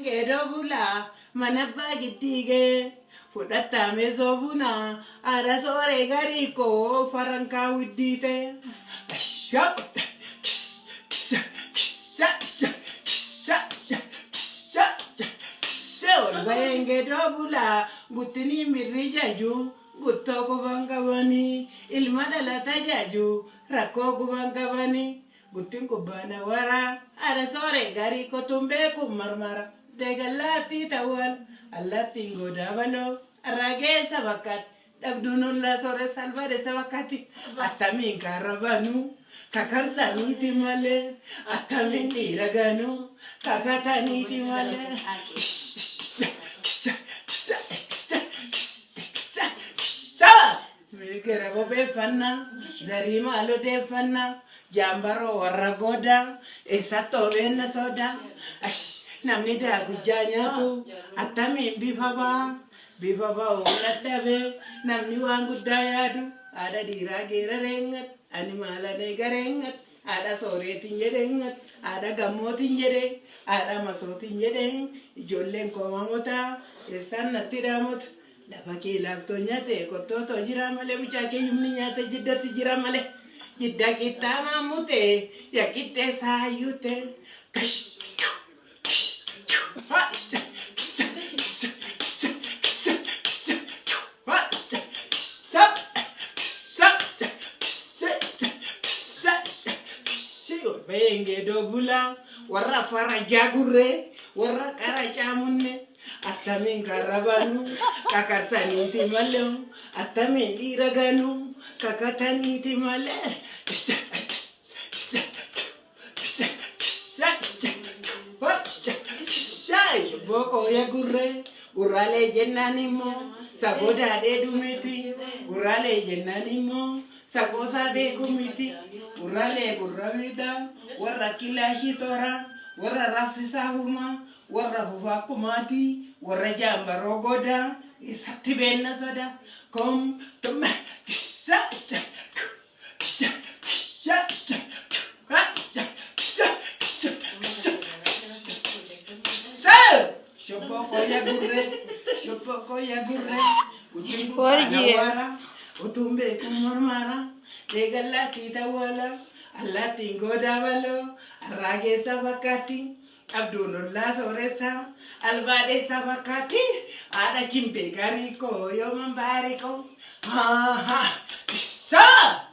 geedoo bulaa mana abbaa giddiigee fudhatame soobuna haadha sooree garii koo farankaa widdiite. Olbayeen geedoo bulaa guttini mirri jaju guttoo gubaan qabanii ilma dhalata jaju rakkoo gubaan qabanii. Guttin kubbana wara ada sore gari kotumbe kumarmara degalati tawal allati goda balo arage sabakat dabdunulla sore salvade sabakati atamin karabanu kakarsani timale atamin diraganu kakatani timale mikere bobe fanna zarima alo de fanna Jambaro warra goda esato bena soda namni da gujanya tu atami bibaba oladabe namni wangu dayadu ada diragera rengat animala ne garengat ada sore tinjerengat ada gamotin jere ada masotin jere jollen ko mamota esanna tiramot labaki laktonya te kototo jiramale bichake yumni nyata jiddati jiramale Jidda kita mamute, ya kita sayute. Benge dobula, warra fara jagure, warra kara chamunne. Atamin karabanu, kakarsani timalem, atamin iraganu, kakatani timale. Boko ya gurale jennanimo, sagoda de dumiti, gurale jennanimo, sagosa de kumiti, gurramida, warra kilashi tora, warra rafisa huma, warra hufakumati, warra jamba rogoda, isati benna soda, kom tumme, Shopoko ya gurre, utumbe kumurmara, degalati tawala, allati godavalo, arrage sabakati, Abdulullah soresa, albade sabakati, ada chimpe gariko, yomambariko, ha, sa,